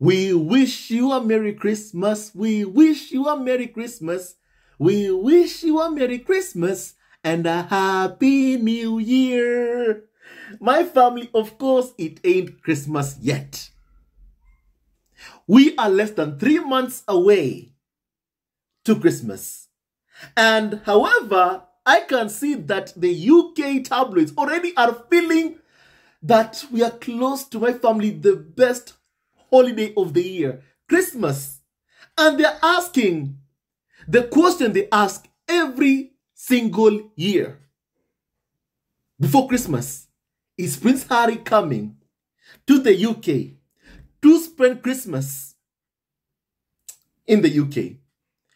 We wish you a Merry Christmas. We wish you a Merry Christmas. We wish you a Merry Christmas and a Happy New Year. My family, of course, it ain't Christmas yet. We are less than 3 months away to Christmas. And however, I can see that the UK tabloids already are feeling that we are close to, my family, the best holiday of the year, Christmas. And they're asking the question they ask every single year before Christmas: is Prince Harry coming to the UK to spend Christmas in the UK?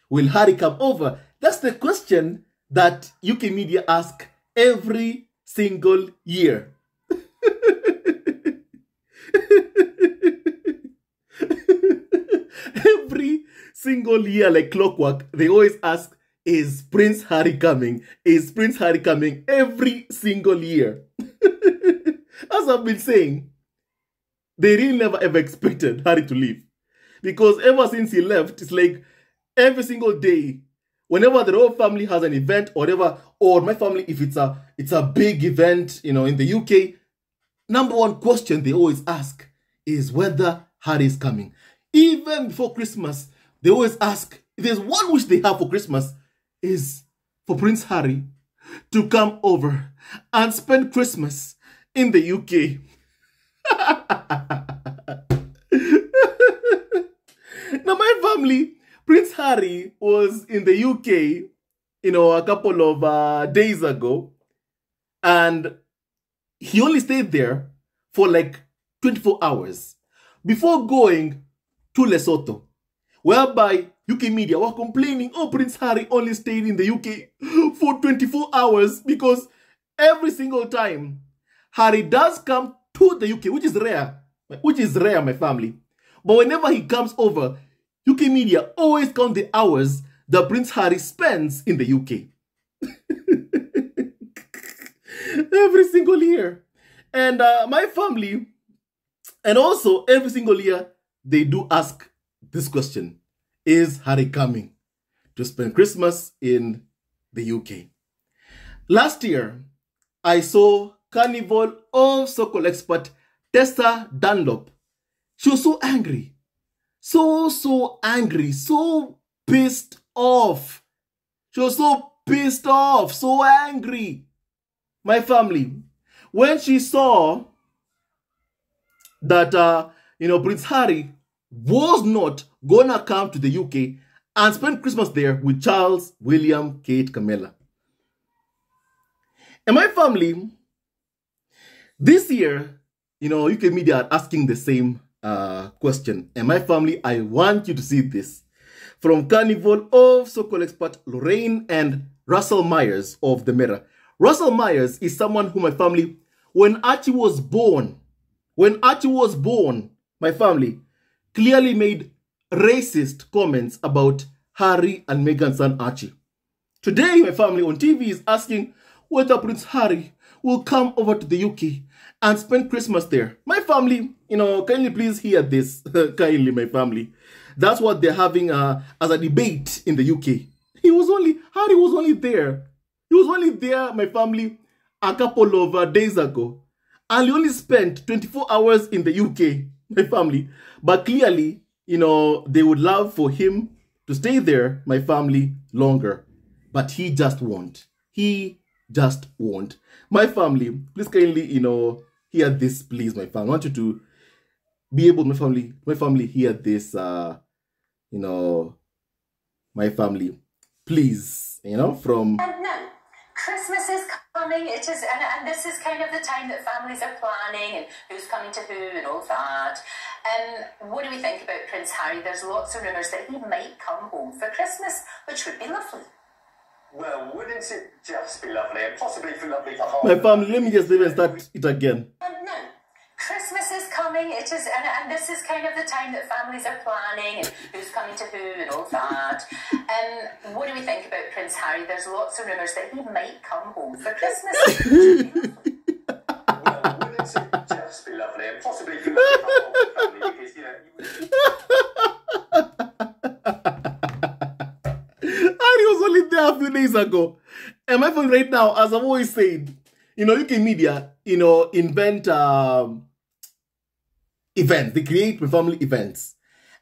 Will Harry come over? That's the question that UK media ask every single year. Every single year, like clockwork, they always ask, is Prince Harry coming? Is Prince Harry coming? Every single year. As I've been saying, they really never ever expected Harry to leave. Because ever since he left, it's like every single day, whenever the royal family has an event or whatever, or my family, if it's a big event, you know, in the UK, number one question they always ask is whether Harry is coming. Even before Christmas, they always ask, if there's one wish they have for Christmas, is for Prince Harry to come over and spend Christmas in the UK. Now, my family, Prince Harry was in the UK, you know, a couple of days ago, and he only stayed there for like 24 hours before going to Lesotho, whereby UK media were complaining, oh, Prince Harry only stayed in the UK for 24 hours, because every single time Harry does come to the UK, which is rare, my family, but whenever he comes over, UK media always count the hours that Prince Harry spends in the UK. Every single year. And my family, and also every single year, they do ask this question: is Harry coming to spend Christmas in the UK? Last year, I saw Carnival of Sokol expert Tessa Dunlop. She was so angry. So angry. So pissed off. She was so pissed off. So angry. My family, when she saw that, Prince Harry was not gonna come to the UK and spend Christmas there with Charles, William, Kate, Camilla. And my family, this year, UK media are asking the same question. And my family, I want you to see this. From Carnival of Sokol expert Lorraine&Russell Myers of the Mirror. Russell Myers is someone who my family, when Archie was born, my family clearly made racist comments about Harry and Meghan's son Archie. Today, my family on TV is asking whether Prince Harry will come over to the UK and spend Christmas there. My family, kindly please hear this. Kindly, my family. That's what they're having as a debate in the UK. Harry was only there. He was only there, my family, a couple of days ago. And he only spent 24 hours in the UK, my family. But clearly, they would love for him to stay there, my family, longer. But he just won't. He just won't. My family, please kindly, hear this, please, my family. I want you to be able, my family, hear this, my family, please, from... And no, Christmas is coming. It is, and this is kind of the time that families are planning and who's coming to who and all that. What do we think about Prince Harry? There's lots of rumours that he might come home for Christmas, which would be lovely. Well, wouldn't it just be lovely, and possibly for lovely for my family, let me just even start it again. And no, Christmas is coming. It is, and this is kind of the time that families are planning and who's coming to who and all that. What do we think about Prince Harry? There's lots of rumours that he might come home for Christmas. Well, wouldn't it just be lovely, and possibly for lovely for family, because, days ago. And my phone right now, as I've always said, UK media, invent events. They create family events.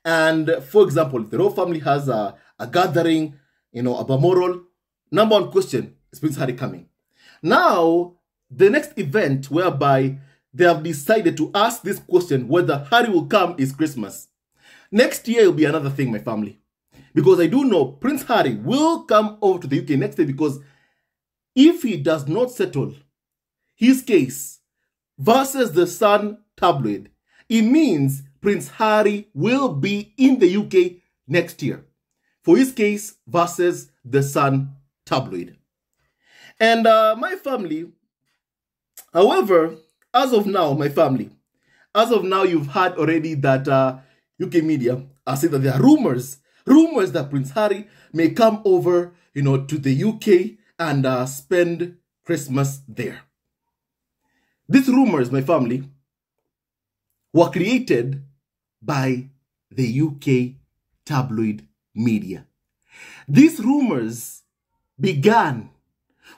And for example, if the royal family has a gathering, a Balmoral, number one question is Prince Harry coming? Now, the next event whereby they have decided to ask this question whether Harry will come is Christmas. Next year will be another thing, my family. Because I do know Prince Harry will come over to the UK next year, because if he does not settle his case versus the Sun tabloid, it means Prince Harry will be in the UK next year for his case versus the Sun tabloid. And my family, however, as of now, my family, as of now, you've heard already that UK media are saying that there are rumors that Prince Harry may come over, to the UK and spend Christmas there. These rumors, my family, were created by the UK tabloid media. These rumors began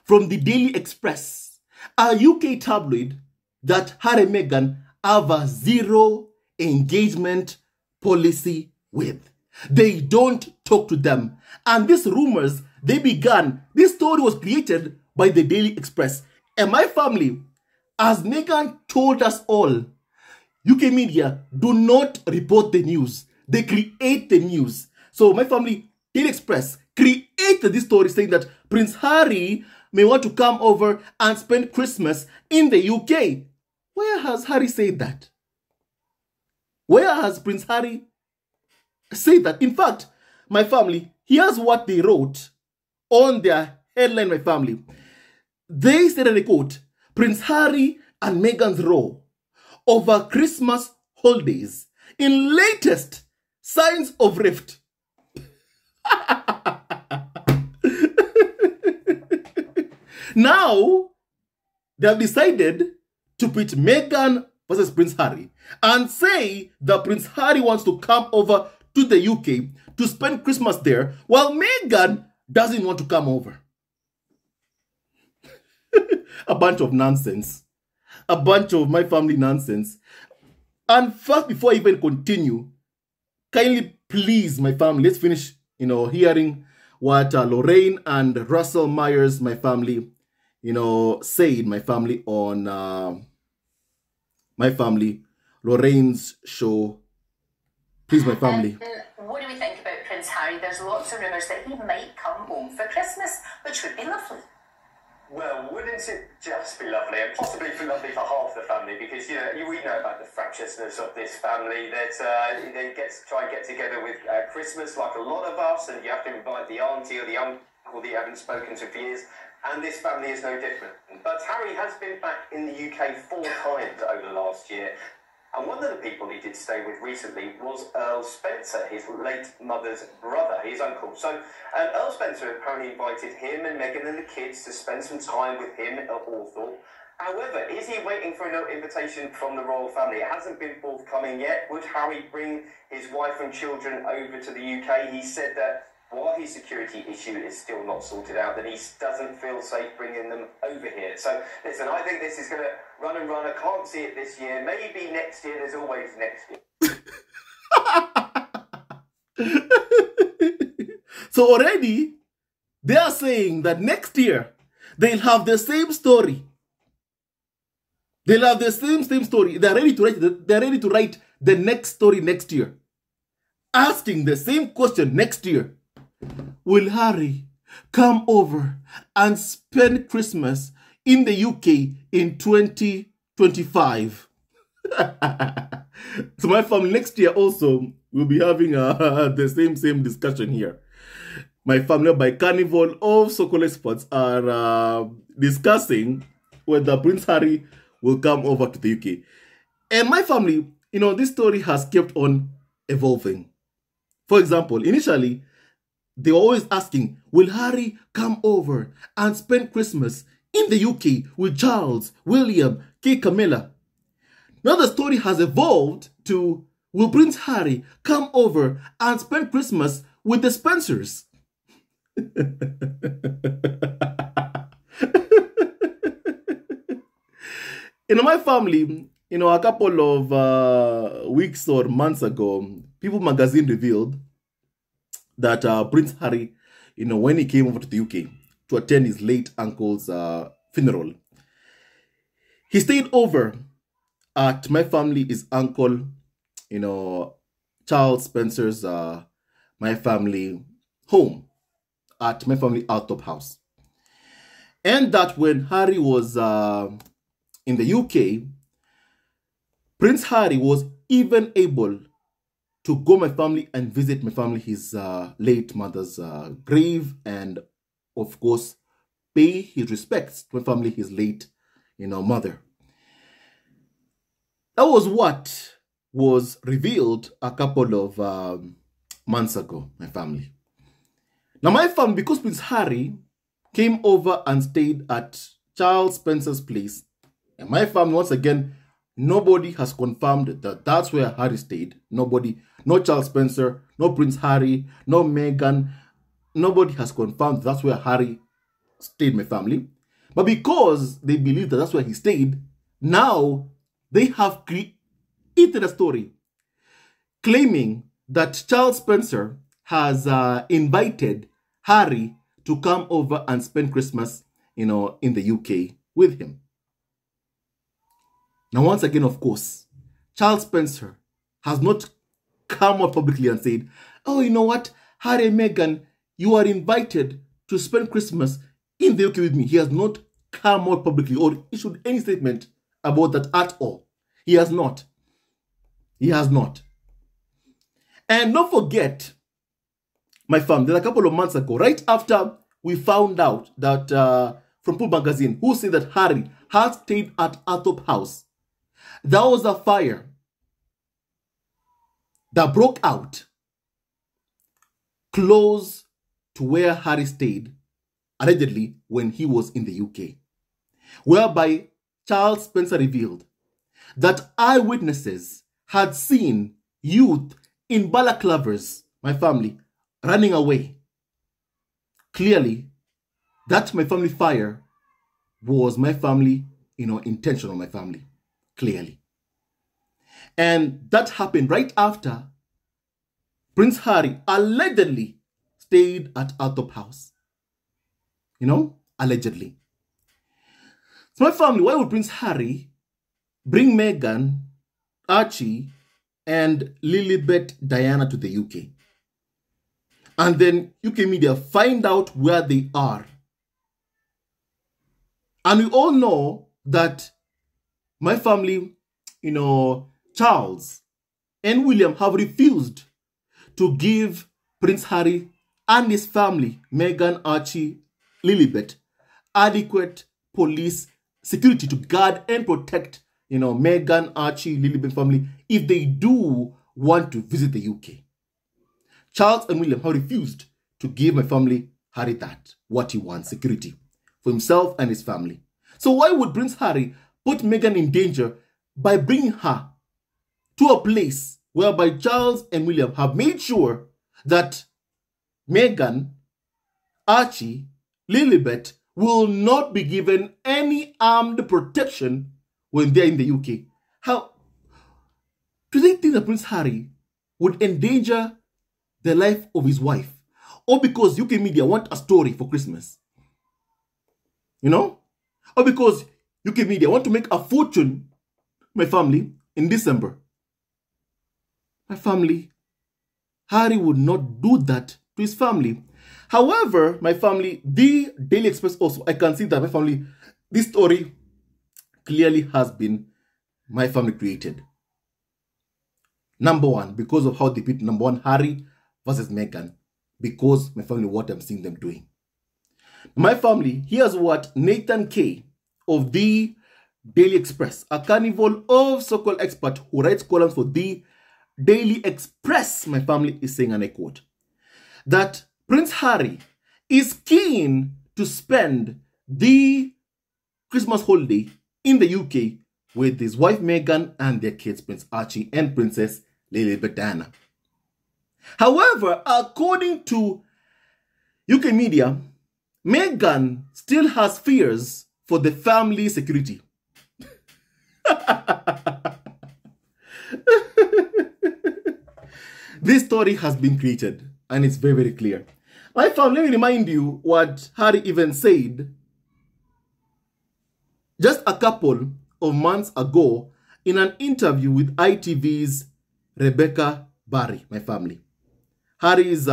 from the Daily Express, a UK tabloid that Harry and Meghan have a zero engagement policy with. They don't talk to them. And these rumors, this story was created by the Daily Express. And my family, as Meghan told us all, UK media do not report the news. They create the news. So my family, Daily Express, created this story saying that Prince Harry may want to come over and spend Christmas in the UK. Where has Harry said that? Where has Prince Harry said that? In fact, my family, here's what they wrote on their headline, my family. They said, and I quote, Prince Harry and Meghan's row over Christmas holidays in latest signs of rift. Now, they have decided to put Meghan versus Prince Harry and say that Prince Harry wants to come over to the UK to spend Christmas there, while Meghan doesn't want to come over. A bunch of nonsense. A bunch of my family nonsense. And first, before I even continue, kindly please, my family, let's finish, hearing what Lorraine and Russell Myers, my family, said, my family, on my family, Lorraine's show. Please, my family. What do we think about Prince Harry? There's lots of rumours that he might come home for Christmas, which would be lovely. Well, wouldn't it just be lovely, and possibly lovely for half the family, because we know about the fractiousness of this family, that they try and get together with Christmas like a lot of us, and you have to invite the auntie or the uncle that you haven't spoken to for years, and this family is no different. But Harry has been back in the UK 4 times over the last year. And one of the people he did stay with recently was Earl Spencer, his late mother's brother, his uncle. So Earl Spencer apparently invited him and Meghan and the kids to spend some time with him at Hawthorne. However, is he waiting for an invitation from the royal family? It hasn't been forthcoming yet. Would Harry bring his wife and children over to the UK? He said that while his security issue is still not sorted out, that he doesn't feel safe bringing them over here. So, listen, I think this is going to run and run. I can't see it this year. Maybe next year. There's always next year. So already, they are saying that next year, they'll have the same story. They'll have the same story. They're ready to write the next story next year. Asking the same question next year. Will Harry come over and spend Christmas in the UK in 2025? So my family, next year also, we'll be having the same discussion here. My family by Carnival of Sokol experts are discussing whether Prince Harry will come over to the UK. And my family, this story has kept on evolving. For example, initially, they were always asking, will Harry come over and spend Christmas in the UK with Charles, William, Kate, Camilla? Now the story has evolved to, will Prince Harry come over and spend Christmas with the Spencers? In my family, a couple of weeks or months ago, People magazine revealed that Prince Harry, when he came over to the UK to attend his late uncle's funeral, he stayed over at my family, his uncle, Charles Spencer's, my family home, at my family Altop house. And that when Harry was in the UK, Prince Harry was even able to go my family and visit my family, his late mother's grave, and of course, pay his respects to my family, his late, mother. That was what was revealed a couple of months ago, my family. Now, my family, because Prince Harry came over and stayed at Charles Spencer's place, and my family, once again, nobody has confirmed that that's where Harry stayed. Nobody, no Charles Spencer, no Prince Harry, no Meghan. Nobody has confirmed that's where Harry stayed, my family. But because they believe that that's where he stayed, now they have created a story claiming that Charles Spencer has invited Harry to come over and spend Christmas, in the UK with him. Now, once again, of course, Charles Spencer has not come out publicly and said, oh, you know what, Harry and Meghan, you are invited to spend Christmas in the UK with me. He has not come out publicly or issued any statement about that at all. He has not. He has not. And don't forget, my family, that a couple of months ago, right after we found out that from Pooh magazine, who said that Harry had stayed at Altop house, there was a fire that broke out close to where Harry stayed, allegedly, when he was in the UK, whereby Charles Spencer revealed that eyewitnesses had seen youth in balaclavas, my family, running away. Clearly, that my family fire was my family, intentional, my family, clearly. And that happened right after Prince Harry allegedly stayed at Altop house. Allegedly. So my family, why would Prince Harry bring Meghan, Archie, and Lilibet Diana to the UK? And then UK media find out where they are. And we all know that my family, Charles and William have refused to give Prince Harry and his family, Meghan, Archie, Lilibet, adequate police security to guard and protect, Meghan, Archie, Lilibet family if they do want to visit the UK. Charles and William have refused to give my family Harry what he wants, security for himself and his family. So why would Prince Harry put Meghan in danger by bringing her to a place whereby Charles and William have made sure that Meghan, Archie, Lilibet will not be given any armed protection when they're in the UK? How do they think that Prince Harry would endanger the life of his wife? Or because UK media want a story for Christmas? Or because UK media want to make a fortune, my family, in December? My family, Harry would not do that to his family. However, my family, the Daily Express also, I can see that my family, this story clearly has been my family created. Number one, because of how they put number one, Harry versus Meghan, because my family, what I'm seeing them doing. My family, here's what Nathan K of the Daily Express, a carnival of so-called expert who writes columns for the Daily Express, my family, is saying, and I quote, that Prince Harry is keen to spend the Christmas holiday in the UK with his wife Meghan and their kids, Prince Archie and Princess Lilibet Diana. However, according to UK media, Meghan still has fears for the family security. This story has been created and it's very, very clear. My family, let me remind you what Harry even said just a couple of months ago in an interview with ITV's Rebecca Barry, my family. Harry is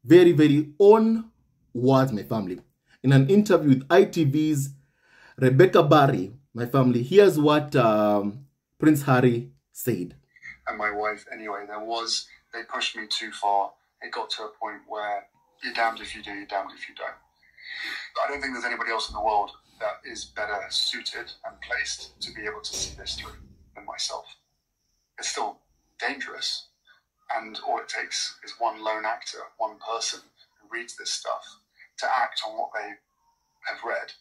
very, very own words, my family. In an interview with ITV's Rebecca Barry, my family, here's what Prince Harry said. And my wife, anyway, they pushed me too far. It got to a point where you're damned if you do, you're damned if you don't. I don't think there's anybody else in the world that is better suited and placed to be able to see this through than myself. It's still dangerous, and all it takes is one lone actor, one person who reads this stuff to act on what they have read.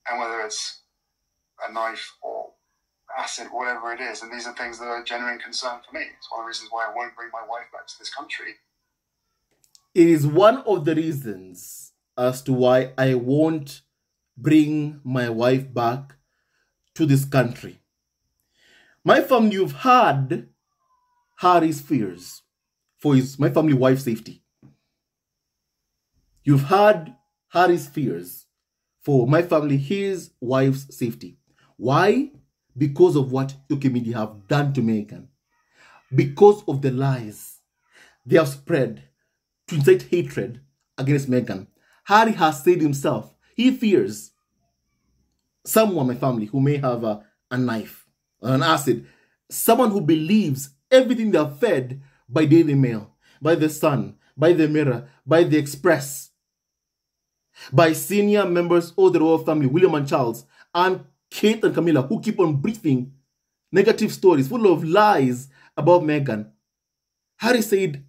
And whether it's a knife or acid, whatever it is, and these are things that are a genuine concern for me. It's one of the reasons why I won't bring my wife back to this country. It is one of the reasons as to why I won't bring my wife back to this country. My family, you've heard Harry's fears for my family wife's safety. You've heard Harry's fears for my family, his wife's safety. Why? Because of what UK media have done to Meghan. Because of the lies they have spread to incite hatred against Meghan. Harry has said himself, he fears someone, my family, who may have a knife or an acid. Someone who believes everything they are fed by Daily Mail, by The Sun, by The Mirror, by The Express, by senior members of the royal family, William and Charles, and Kate and Camilla, who keep on breathing negative stories full of lies about Meghan. Harry said,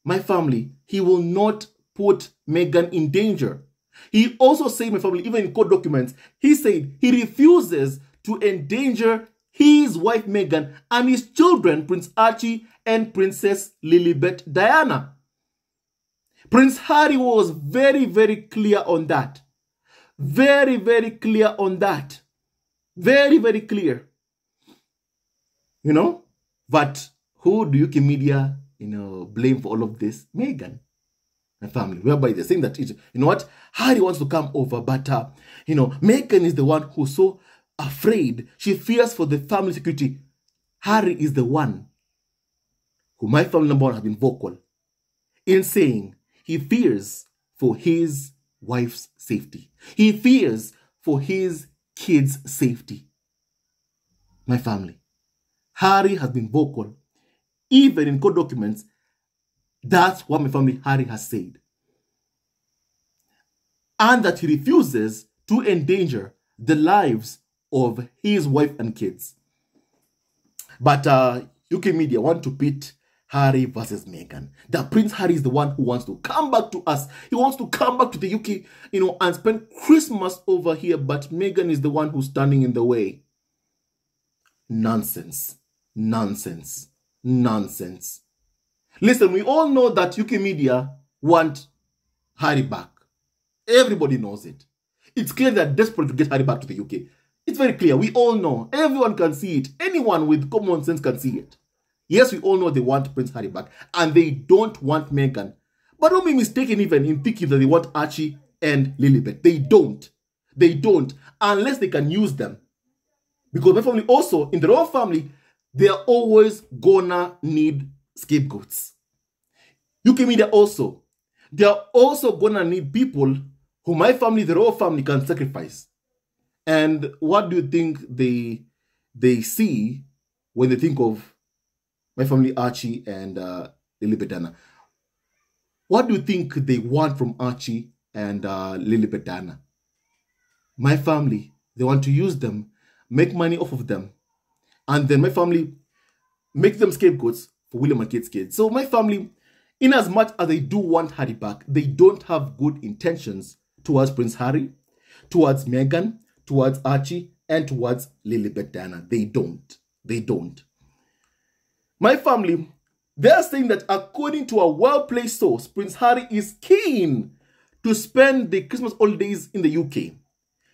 my family, he will not put Meghan in danger. He also said, my family, even in court documents, he said he refuses to endanger his wife Meghan and his children, Prince Archie and Princess Lilibet Diana. Prince Harry was very, very clear on that. Very, very clear on that. Very, very clear. You know? But who do UK media, blame for all of this? Meghan. My family. Whereby they're saying that, you know what? Harry wants to come over, but, Meghan is the one who's so afraid. She fears for the family security. Harry is the one who my family number one has been vocal in saying he fears for his wife's safety. He fears for his kids' safety. My family. Harry has been vocal. Even in court documents, that's what my family, Harry, has said. And that he refuses to endanger the lives of his wife and kids. But UK media want to pit Harry versus Meghan. That Prince Harry is the one who wants to come back to us. He wants to come back to the UK, and spend Christmas over here. But Meghan is the one who's standing in the way. Nonsense. Nonsense. Nonsense. Listen, we all know that UK media want Harry back. Everybody knows it. It's clear they're desperate to get Harry back to the UK. It's very clear. We all know. Everyone can see it. Anyone with common sense can see it. Yes, we all know they want Prince Harry back. And they don't want Meghan. But don't be mistaken even in thinking that they want Archie and Lilibet. They don't. They don't. Unless they can use them. Because my family also, in the royal family, they are always gonna need scapegoats. UK media also. They are also gonna need people who my family, the royal family, can sacrifice. And what do you think they see when they think of my family, Archie and Lilibet Diana? What do you think they want from Archie and Lilibet Diana? My family, they want to use them, make money off of them, and then my family make them scapegoats for William and Kate's kids. So my family, in as much as they do want Harry back, they don't have good intentions towards Prince Harry, towards Meghan, towards Archie, and towards Lilibet Diana. They don't. They don't. My family, they're saying that according to a well-placed source, Prince Harry is keen to spend the Christmas holidays in the UK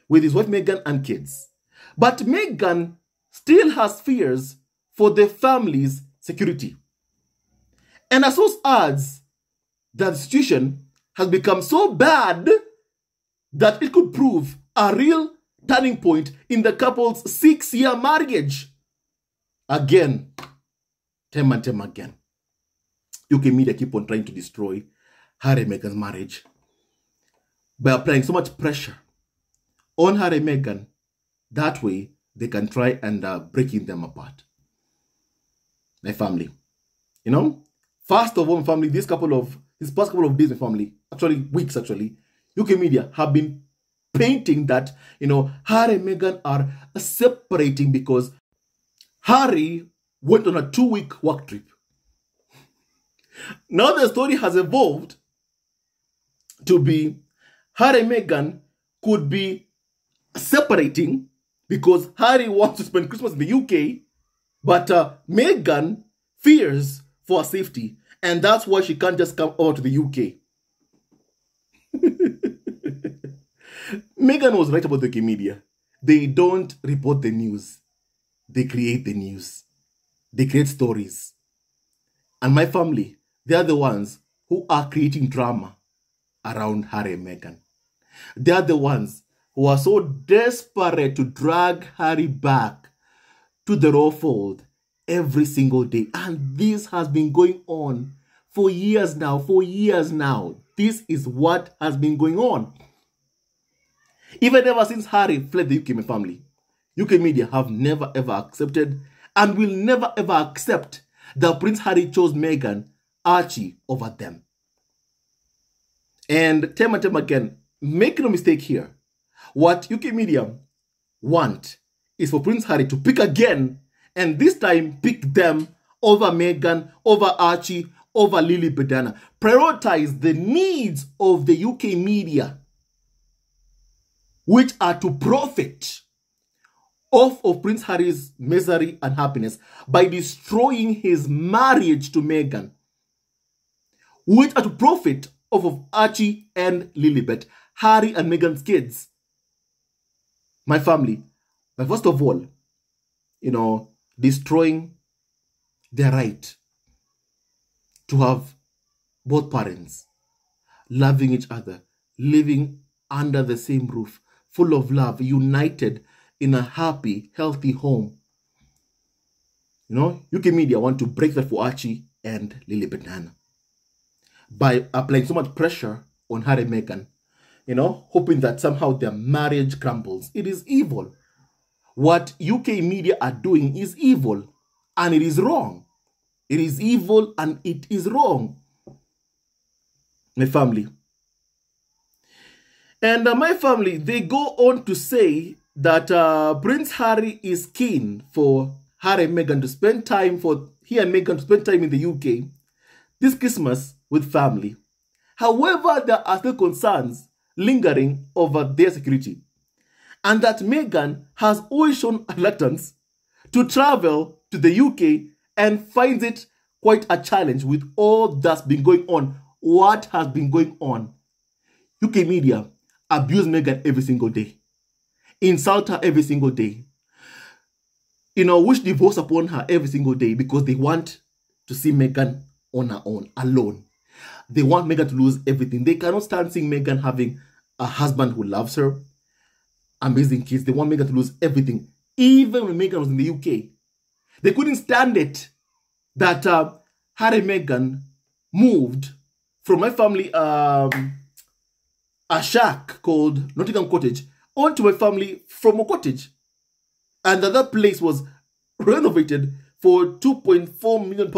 with his wife Meghan and kids. But Meghan still has fears for the family's security. And a source adds that the situation has become so bad that it could prove a real turning point in the couple's 6-year marriage. Again, time and time again, UK media keep on trying to destroy Harry and Meghan's marriage by applying so much pressure on Harry and Meghan. That way, they can try and breaking them apart. My family, you know, first of all, my family, this past couple of days, my family, actually weeks, actually, UK media have been painting that, you know, Harry and Meghan are separating because Harry went on a 2-week work trip. Now the story has evolved to be Harry and Meghan could be separating because Harry wants to spend Christmas in the UK, but Meghan fears for her safety, and that's why she can't just come over to the UK. Meghan was right about the UK media. They don't report the news. They create the news. They create stories. And my family, they are the ones who are creating drama around Harry and Meghan. They are the ones who are so desperate to drag Harry back to the royal fold every single day. And this has been going on for years now. This is what has been going on. Even ever since Harry fled the UK, my family, UK media have never ever accepted and will never ever accept that Prince Harry chose Meghan, Archie over them. And time and time again, make no mistake here, what UK media want is for Prince Harry to pick again, and this time pick them over Meghan, over Archie, over Lily Bedana. Prioritize the needs of the UK media, which are to profit off of Prince Harry's misery and happiness by destroying his marriage to Meghan, which are to profit off of Archie and Lilibet, Harry and Meghan's kids. My family, but first of all, you know, destroying their right to have both parents loving each other, living under the same roof, full of love, united in a happy, healthy home. You know, UK media want to break that for Archie and Lily Banana by applying so much pressure on Harry and Meghan, you know, hoping that somehow their marriage crumbles. It is evil. What UK media are doing is evil, and it is wrong. It is evil and it is wrong. My family. And my family, they go on to say that Prince Harry is keen for Harry and Meghan to spend time, for he and Meghan to spend time in the UK this Christmas with family. However, there are still concerns lingering over their security, and that Meghan has always shown reluctance to travel to the UK and finds it quite a challenge with all that's been going on. What has been going on? UK media abuse Meghan every single day, insult her every single day, you know, wish divorce upon her every single day because they want to see Meghan on her own, alone. They want Meghan to lose everything. They cannot stand seeing Meghan having a husband who loves her, amazing kids. They want Meghan to lose everything. Even when Meghan was in the UK, they couldn't stand it that Harry and Meghan moved from my family, a shack called Nottingham Cottage, onto my family from a cottage. And that place was renovated for £2.4 million.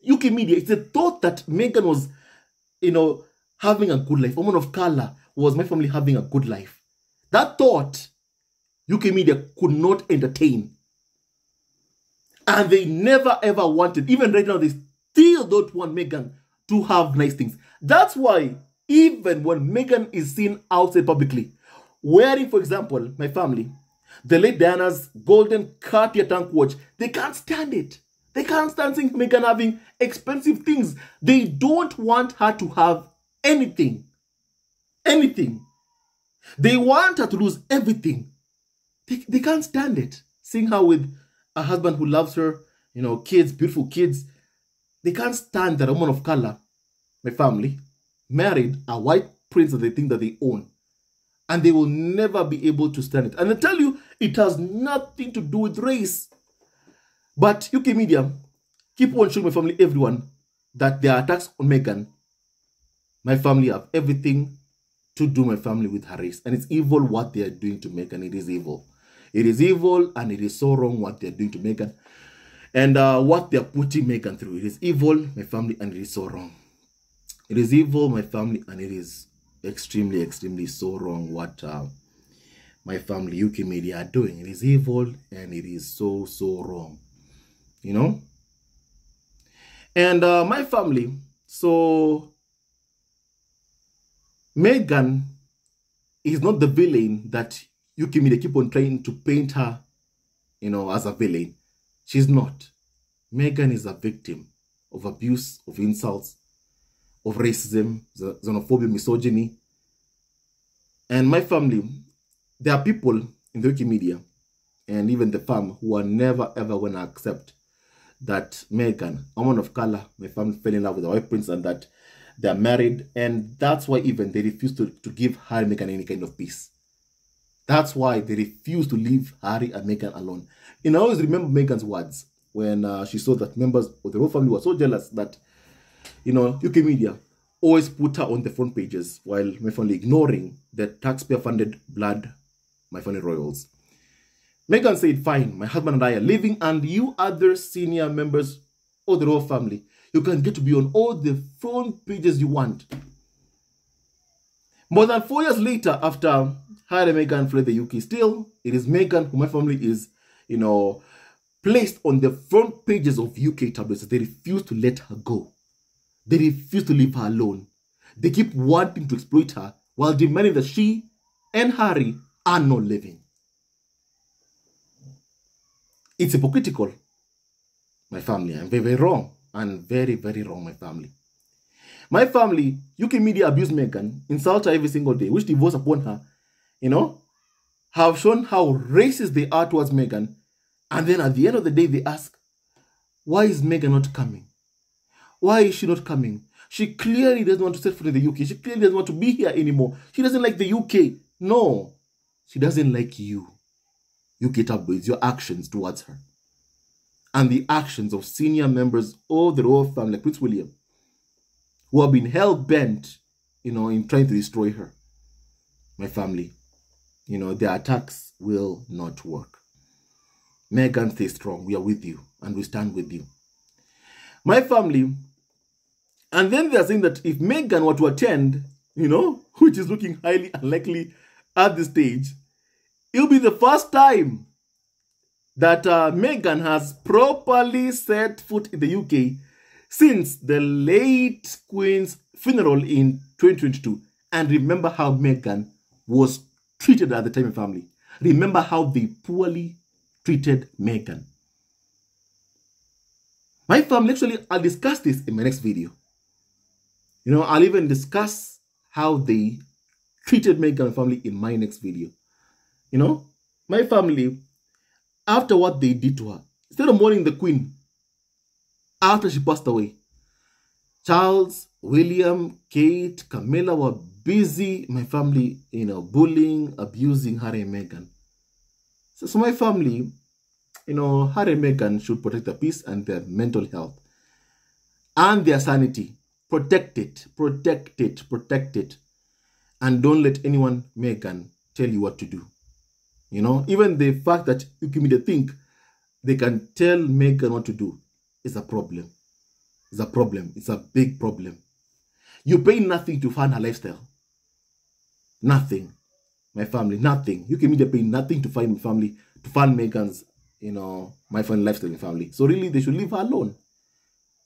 UK media, it's a thought that Meghan was, you know, having a good life. A woman of color was my family having a good life. That thought, UK media could not entertain. And they never ever wanted, even right now, they still don't want Meghan to have nice things. That's why even when Meghan is seen outside publicly, wearing, for example, my family, the late Diana's golden Cartier tank watch, they can't stand it. They can't stand seeing Meghan having expensive things. They don't want her to have anything. anything. They want her to lose everything. They can't stand it. Seeing her with a husband who loves her, you know, kids, beautiful kids. They can't stand that a woman of color, my family, married a white prince that they think that they own. And they will never be able to stand it. And I tell you, it has nothing to do with race. But UK media keep on showing my family, everyone, that their attacks on Meghan, my family have everything to do, my family, with her race. And it's evil what they are doing to Meghan. It is evil. It is evil, and it is so wrong what they are doing to Meghan. And what they are putting Meghan through. It is evil, my family, and it is so wrong. It is evil, my family, and it is extremely, extremely so wrong what my family, UK media are doing. It is evil, and it is so, so wrong. You know? And my family, so Meghan is not the villain that UK media keep on trying to paint her, you know, as a villain. She's not. Meghan is a victim of abuse, of insults, of racism, xenophobia, misogyny. And my family, there are people in the UK media and even the fam who are never ever going to accept that Meghan, a woman of color, my family fell in love with a white prince and that they're married. And that's why even they refuse to give Harry and Meghan any kind of peace. That's why they refuse to leave Harry and Meghan alone. And I always remember Meghan's words when she saw that members of the royal family were so jealous that, you know, UK media always put her on the front pages while my family ignoring the taxpayer-funded blood, my family royals. Meghan said, fine, my husband and I are leaving, and you other senior members of the royal family, you can get to be on all the front pages you want. More than 4 years later, after Harry and Meghan fled the UK, still, it is Meghan who my family is, you know, placed on the front pages of UK tabloids. They refuse to let her go. They refuse to leave her alone. They keep wanting to exploit her while demanding that she and Harry are not living. It's hypocritical, my family. I'm very, very wrong. And very, very wrong, my family. My family, UK media abuse Meghan, insult her every single day, wish divorce upon her, you know, have shown how racist they are towards Meghan. And then at the end of the day, they ask, why is Meghan not coming? Why is she not coming? She clearly doesn't want to set foot in the UK. She clearly doesn't want to be here anymore. She doesn't like the UK. No, she doesn't like you, UK tabloids, your actions towards her. And the actions of senior members of the royal family, like Prince William, who have been hell-bent, you know, in trying to destroy her. My family, you know, their attacks will not work. Meghan, stay strong. We are with you, and we stand with you. My family, and then they're saying that if Meghan were to attend, you know, which is looking highly unlikely at this stage, it'll be the first time that Meghan has properly set foot in the UK since the late Queen's funeral in 2022. And remember how Meghan was treated at the time of family. Remember how they poorly treated Meghan. My family, actually, I'll discuss this in my next video. You know, I'll even discuss how they treated Meghan and family in my next video. You know, my family, after what they did to her, instead of mourning the Queen after she passed away, Charles, William, Kate, Camilla were busy, my family, you know, bullying, abusing Harry and Meghan. So my family, you know, Harry and Meghan should protect their peace and their mental health and their sanity. Protect it, protect it, protect it. And don't let anyone, Meghan, tell you what to do. You know, even the fact that you give me the think they can tell Meghan what to do is a problem. It's a problem. It's a big problem. You pay nothing to fund her lifestyle. Nothing. My family, nothing. You can pay nothing to fund my family, to fund Meghan's, you know, my family lifestyle in family. So really, they should leave her alone.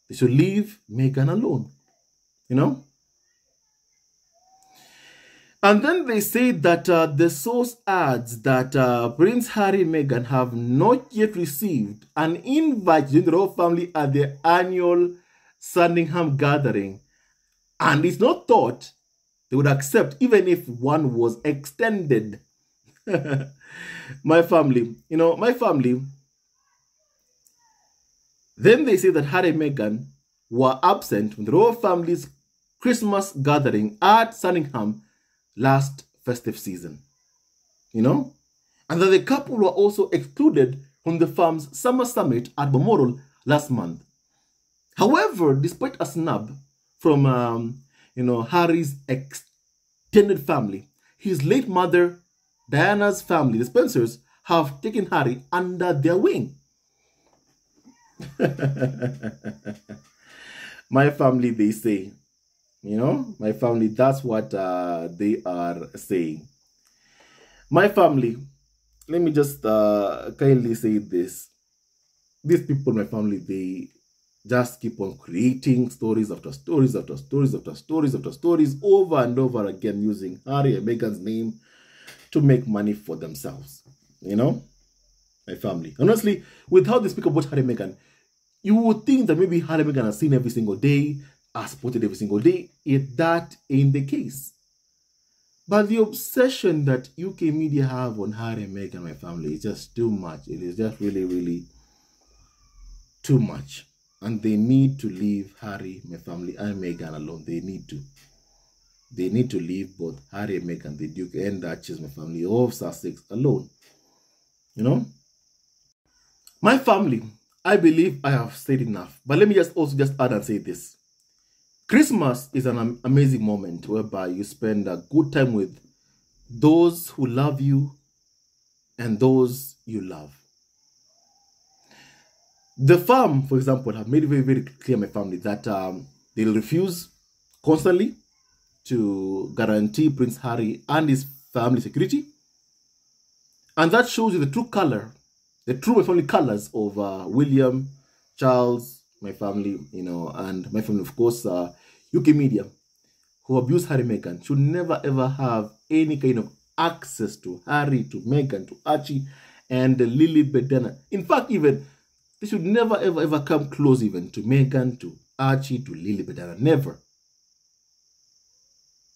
They should leave Meghan alone. You know? And then they say that the source adds that Prince Harry and Meghan have not yet received an invite to the royal family at their annual Sandringham gathering. And it's not thought They would accept even if one was extended. My family, my family. Then they say that Harry and Meghan were absent from the royal family's Christmas gathering at Sandringham last festive season. And that the couple were also excluded from the farm's summer summit at Balmoral last month. However, despite a snub from, Harry's extended family, his late mother, Diana's family, the Spencers, have taken Harry under their wing. My family, they say, my family, that's what they are saying. My family, let me just kindly say this. These people, my family, they just keep on creating stories after stories after stories after stories after stories over and over again, using Harry and Meghan's name to make money for themselves. My family. Honestly, with how they speak about Harry and Meghan, you would think that maybe Harry and Meghan are seen every single day, are supported every single day, yet that ain't the case. But the obsession that UK media have on Harry and Meghan, my family, is just too much. It is just really, really too much. And they need to leave Harry, my family, and Meghan alone. They need to. They need to leave both Harry and Meghan, the Duke and Duchess, my family, of Sussex alone. My family, I believe I have said enough. But let me also add and say this. Christmas is an amazing moment whereby you spend a good time with those who love you and those you love. The farm, for example, have made it very, very clear, my family, that they'll refuse constantly to guarantee Prince Harry and his family security. And that shows you the true color, the true family colors of William, Charles, my family, and my family, of course, UK media, who abuse Harry and Meghan, should never ever have any kind of access to Harry, to Meghan, to Archie, and Lily Bedana. In fact, even they should never ever ever come close even to Meghan, to Archie, to Lily Bedana. Never.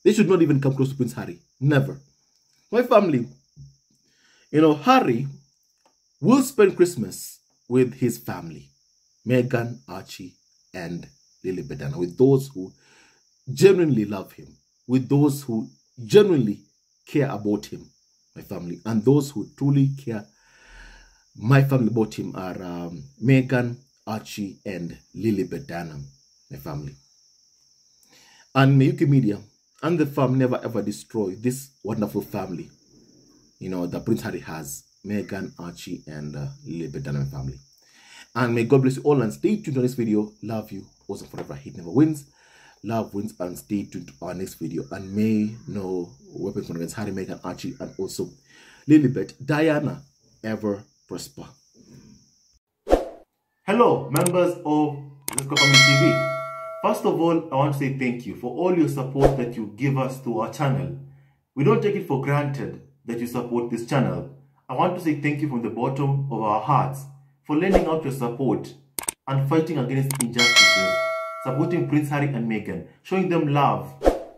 They should not even come close to Prince Harry. Never. My family, Harry will spend Christmas with his family. Meghan, Archie, and Lily Bedana. With those who genuinely love him. With those who genuinely care about him. My family. And those who truly care, my family, about him are Meghan, Archie, and Lily Bedana. My family. And may UK media and the farm never ever destroy this wonderful family, that Prince Harry has. Meghan, Archie, and Lily Bedana family. And may God bless you all, and stay tuned to this video. Love you. Also forever. Hate never wins. Love wins, and stay tuned to our next video. And may no weapons against Harry, Meghan, Archie, and also Lilibet, Diana ever prosper. Hello, members of Let's Go Family TV. First of all, I want to say thank you for all your support that you give us to our channel. We don't take it for granted that you support this channel. I want to say thank you from the bottom of our hearts for lending out your support and fighting against injustices, supporting Prince Harry and Meghan, showing them love.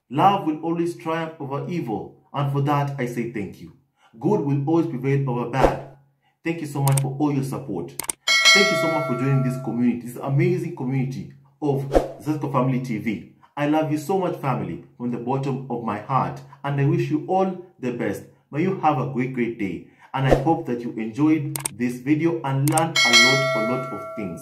Love will always triumph over evil, and for that I say thank you. Good will always prevail over bad. Thank you so much for all your support. Thank you so much for joining this community, this amazing community of Zesco Family TV. I love you so much, family, from the bottom of my heart, and I wish you all the best. May you have a great, great day. And I hope that you enjoyed this video and learned a lot of things.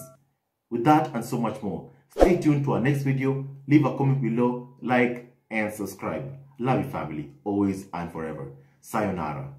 With that and so much more, stay tuned to our next video. Leave a comment below, like, and subscribe. Love you, family, always and forever. Sayonara.